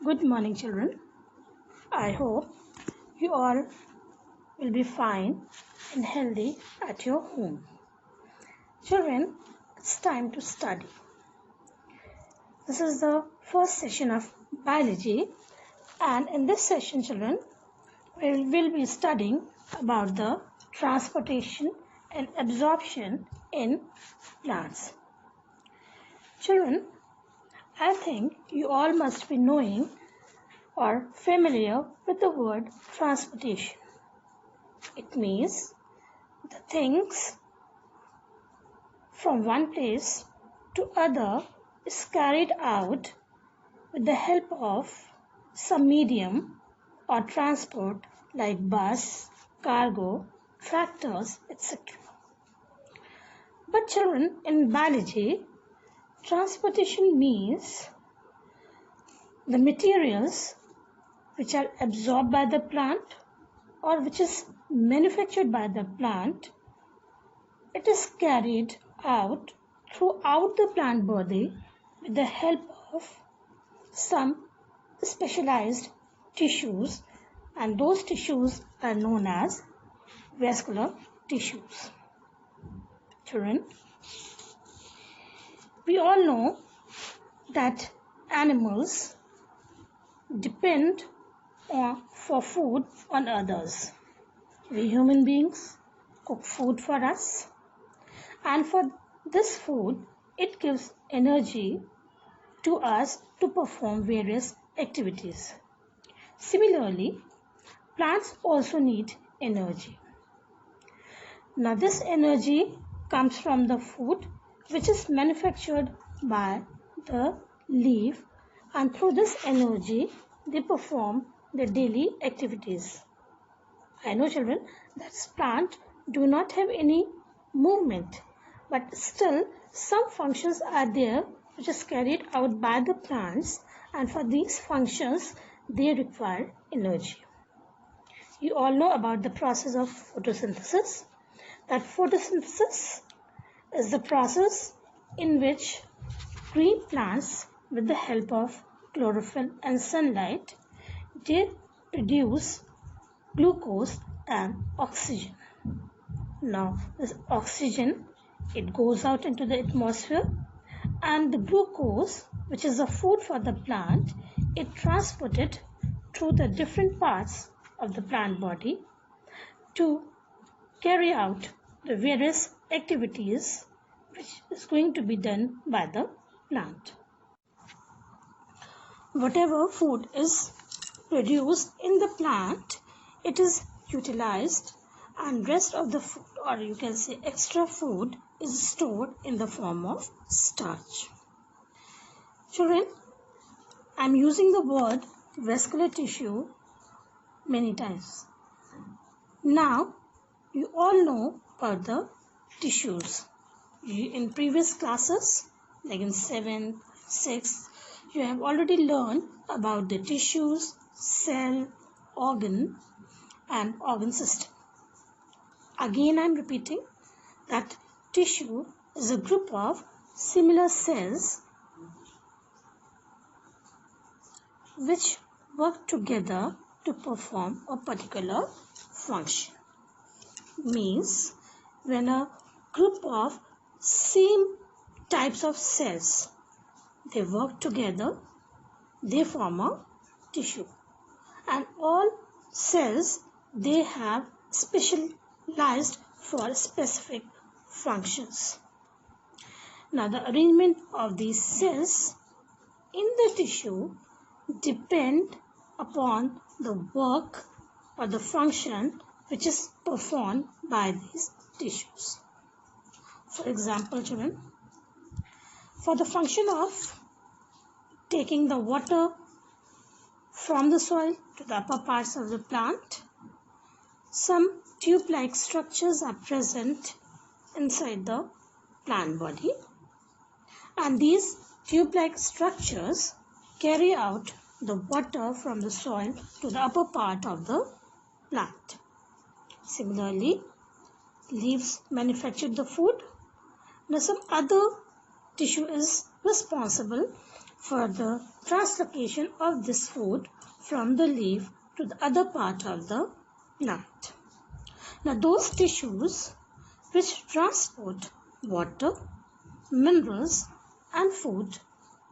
Good morning, children. I hope you all will be fine and healthy at your home. Children, it's time to study. This is the first session of biology, and in this session, children, we will be studying about the transportation and absorption in plants. Children, I think you all must be knowing or familiar with the word transportation. It means the things from one place to other is carried out with the help of some medium or transport like bus, cargo, tractors, etc. But children, in biology, transportation means the materials which are absorbed by the plant or which is manufactured by the plant, it is carried out throughout the plant body with the help of some specialized tissues, and those tissues are known as vascular tissues. Children, we all know that animals depend for food on others. We human beings cook food for us, and for this food it gives energy to us to perform various activities. Similarly, plants also need energy. Now this energy comes from the food which is manufactured by the leaf, and through this energy they perform their daily activities. I know, children, that plants do not have any movement, but still some functions are there which is carried out by the plants, and for these functions they require energy. You all know about the process of photosynthesis. That photosynthesis is the process in which green plants, with the help of chlorophyll and sunlight, they produce glucose and oxygen. Now this oxygen, it goes out into the atmosphere, and the glucose, which is the food for the plant, it transported through the different parts of the plant body to carry out the various activities which is going to be done by the plant. Whatever food is produced in the plant, it is utilized, and rest of the food, or you can say extra food, is stored in the form of starch. Children, I am using the word vascular tissue many times. Now you all know about the tissues. In previous classes, like in 7th, 6th, you have already learned about the tissues, cell, organ and organ system. Again, I am repeating that tissue is a group of similar cells which work together to perform a particular function. Means when a group of same types of cells, they work together, they form a tissue, and all cells, they have specialized for specific functions. Now the arrangement of these cells in the tissue depend upon the work or the function which is performed by these tissues. For example, children, for the function of taking the water from the soil to the upper parts of the plant, some tube-like structures are present inside the plant body, and these tube-like structures carry out the water from the soil to the upper part of the plant. Similarly, leaves manufacture the food. Now some other tissue is responsible for the translocation of this food from the leaf to the other part of the plant. Now those tissues which transport water, minerals and food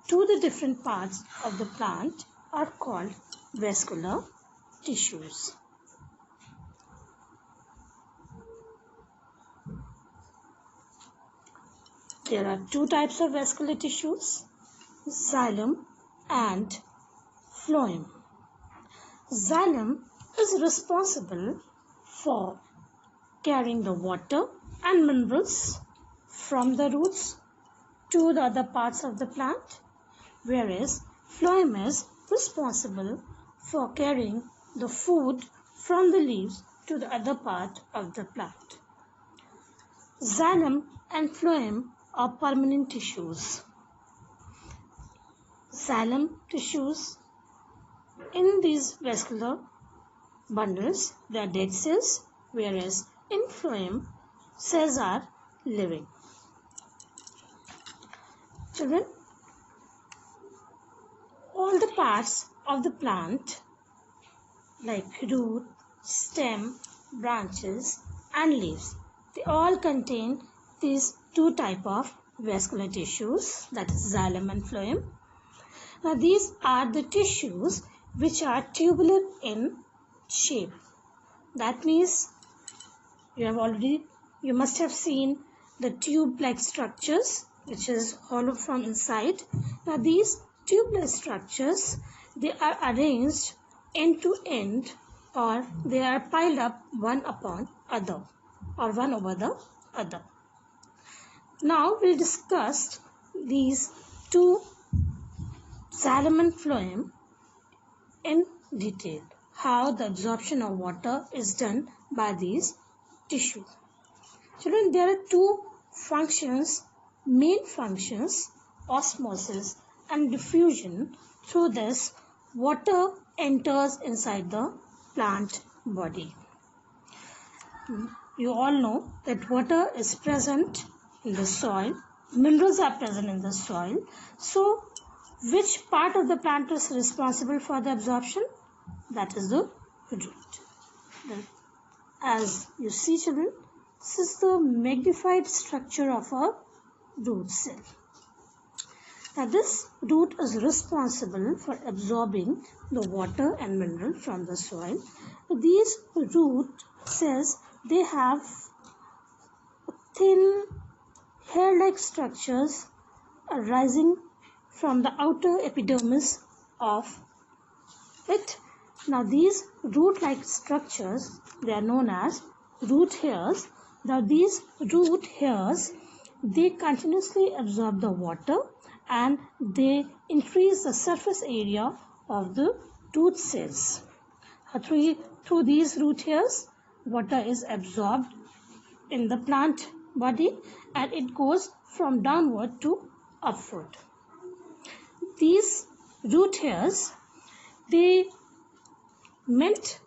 to the different parts of the plant are called vascular tissues. There are two types of vascular tissues, xylem and phloem. Xylem is responsible for carrying the water and minerals from the roots to the other parts of the plant, whereas phloem is responsible for carrying the food from the leaves to the other part of the plant. Xylem and phloem are permanent tissues. Xylem tissues, in these vascular bundles, they are dead cells, whereas in phloem, cells are living. Children, all the parts of the plant like root, stem, branches and leaves, they all contain these two types of vascular tissues, that is xylem and phloem. Now these are the tissues which are tubular in shape. That means you must have seen the tube-like structures which is hollow from inside. Now these tube-like structures, they are arranged end to end, or they are piled up one upon other or one over the other. Now we'll discuss these two, xylem and phloem, in detail, how the absorption of water is done by these tissues. Children, there are two functions, main functions, osmosis and diffusion. Through this, water enters inside the plant body. You all know that water is present in the soil, minerals are present in the soil. So, which part of the plant is responsible for the absorption? That is the root. As you see, children, this is the magnified structure of a root cell. Now this root is responsible for absorbing the water and mineral from the soil. These root cells, they have thin hair-like structures arising from the outer epidermis of it. Now these root-like structures, they are known as root hairs. Now these root hairs, they continuously absorb the water and they increase the surface area of the root cells. Through these root hairs, water is absorbed in the plant body and it goes from downward to upward. These root hairs, they meant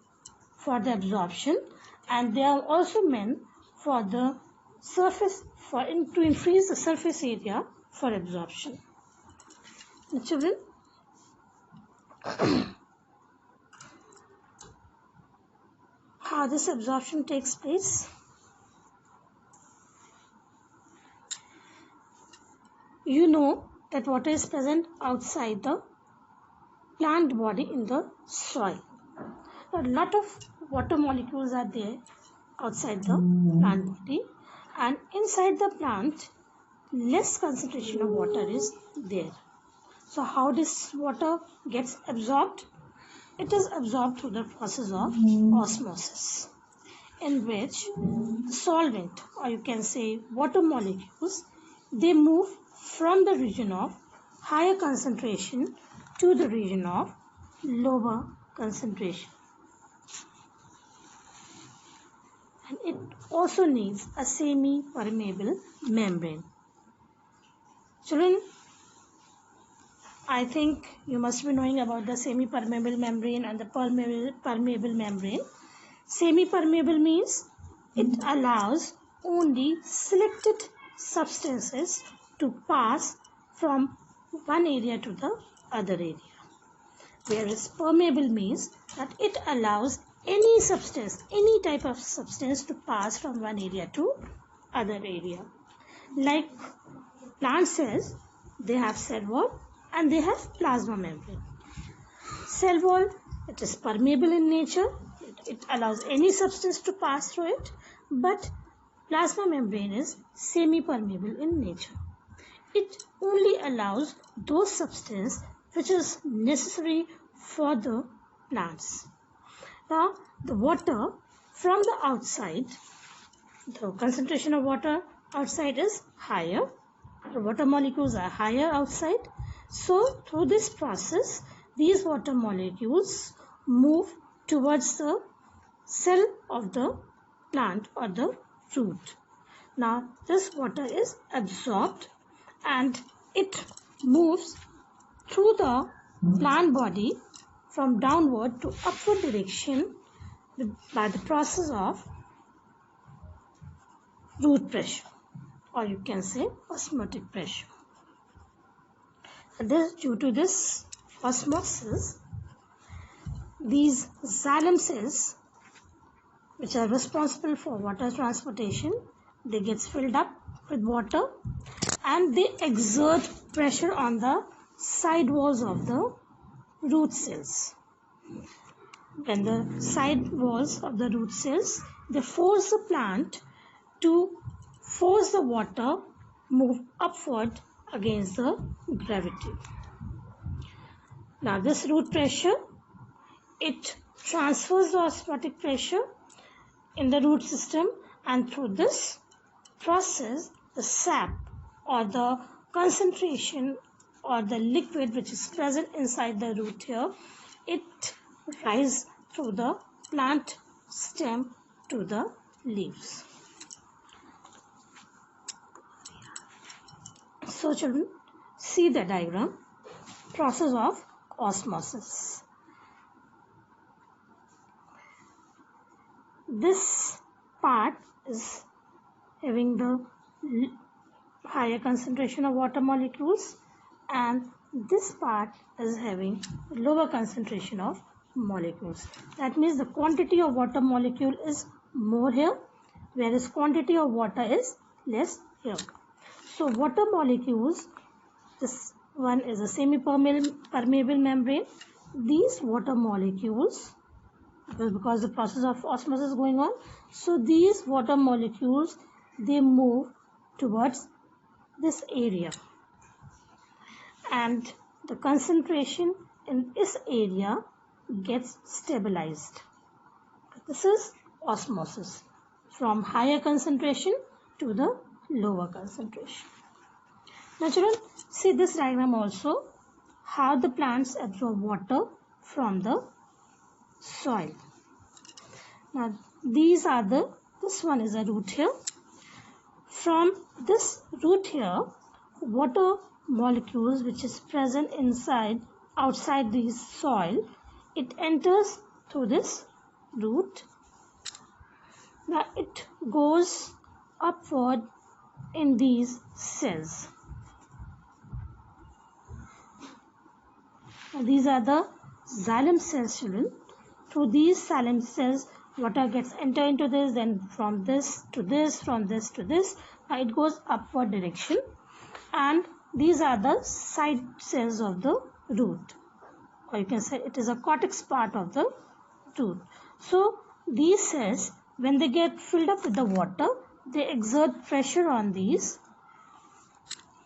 for the absorption and they are also meant for the surface, to increase the surface area for absorption. Children, how this absorption takes place? You know that water is present outside the plant body in the soil. A lot of water molecules are there outside the plant body, and inside the plant less concentration of water is there. So how this water gets absorbed? It is absorbed through the process of osmosis, in which solvent, or you can say water molecules, they move from the region of higher concentration to the region of lower concentration. And it also needs a semi-permeable membrane. Children, I think you must be knowing about the semi-permeable membrane and the permeable membrane. Semi-permeable means it allows only selected substances to pass from one area to the other area. Whereas permeable means that it allows any substance, any type of substance to pass from one area to other area. Like plant cells, they have cell wall and they have plasma membrane. Cell wall, it is permeable in nature. It allows any substance to pass through it. But plasma membrane is semi-permeable in nature. It only allows those substances which is necessary for the plants. Now, the water from the outside, the concentration of water outside is higher. The water molecules are higher outside. So, through this process, these water molecules move towards the cell of the plant or the root. Now, this water is absorbed and it moves through the plant body from downward to upward direction by the process of root pressure, or you can say osmotic pressure. And this, due to this osmosis, these xylem cells, which are responsible for water transportation, they get filled up with water and they exert pressure on the side walls of the root cells. When the side walls of the root cells, they force the plant to force the water move upward against the gravity. Now this root pressure, it transfers the osmotic pressure in the root system, and through this process the sap or the concentration or the liquid which is present inside the root here, it rises through the plant stem to the leaves. So children, see the diagram, process of osmosis. This part is having the higher concentration of water molecules and this part is having lower concentration of molecules. That means the quantity of water molecule is more here, whereas quantity of water is less here. So water molecules, this one is a semi-permeable membrane. These water molecules, because the process of osmosis is going on, so these water molecules, they move towards this area and the concentration in this area gets stabilized. This is osmosis, from higher concentration to the lower concentration. Now children, see this diagram also, how the plants absorb water from the soil. Now these are this one is a root here. From this root here, water molecules which is present outside the soil, it enters through this root. Now it goes upward in these cells. Now, these are the xylem cells, children. Through these xylem cells, water gets enter into this, then from this to this, from this to this. Now it goes upward direction, and these are the side cells of the root, or you can say it is a cortex part of the root. So these cells, when they get filled up with the water, they exert pressure on these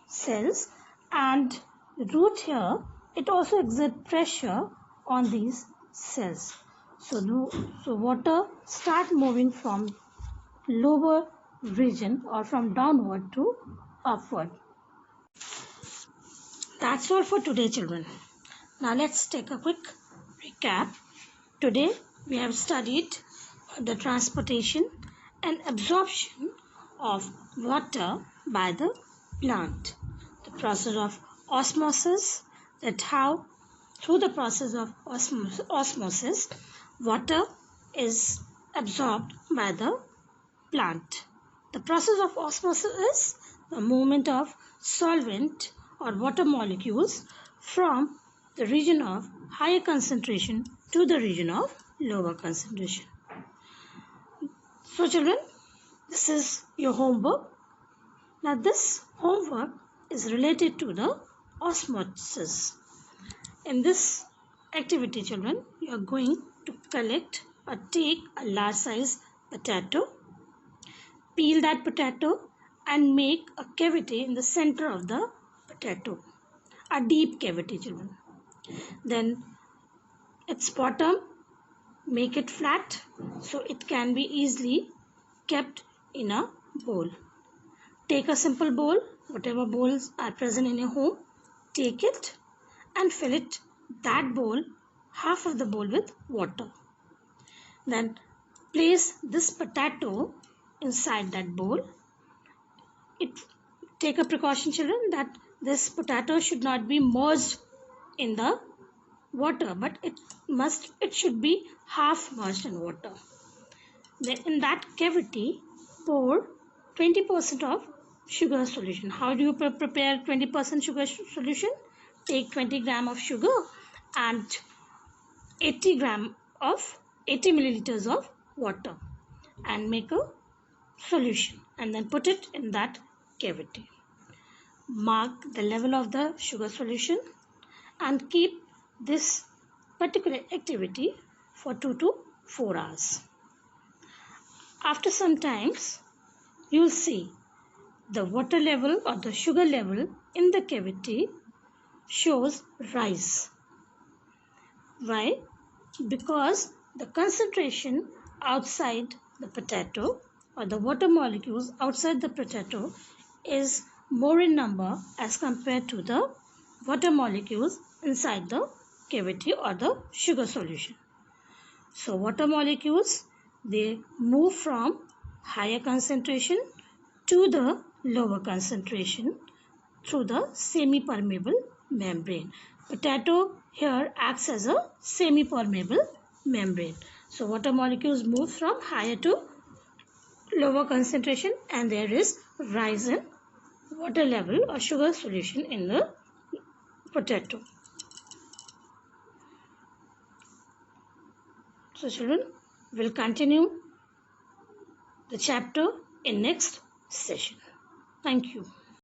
cells, and the root here, it also exerts pressure on these cells. So water start moving from lower region or from downward to upward. That's all for today, children. Now let's take a quick recap. Today we have studied the transportation and absorption of water by the plant, the process of osmosis, that how through the process of osmosis water is absorbed by the plant. The process of osmosis is the movement of solvent or water molecules from the region of higher concentration to the region of lower concentration. So children, this is your homework. Now this homework is related to the osmosis. In this activity children, you are going to collect or take a large size potato, peel that potato and make a cavity in the center of the potato, a deep cavity children. Then its bottom, make it flat so it can be easily kept in a bowl. Take a simple bowl, whatever bowls are present in your home, take it and fill it, that bowl, half of the bowl with water. Then place this potato inside that bowl. Take a precaution children that this potato should not be merged in the water, but it should be half merged in water. Then in that cavity pour 20% of sugar solution. How do you prepare 20% sugar solution? Take 20 gram of sugar and 80 milliliters of water and make a solution and then put it in that cavity. Mark the level of the sugar solution and keep this particular activity for 2 to 4 hours. After some times, you will see the water level or the sugar level in the cavity shows rise. Why? Because the concentration outside the potato or the water molecules outside the potato is more in number as compared to the water molecules inside the cavity or the sugar solution. So water molecules, they move from higher concentration to the lower concentration through the semi-permeable membrane. Potato here acts as a semi-permeable membrane. So water molecules move from higher to lower concentration and there is rise in water level or sugar solution in the potato. So children, we'll continue the chapter in next session. Thank you.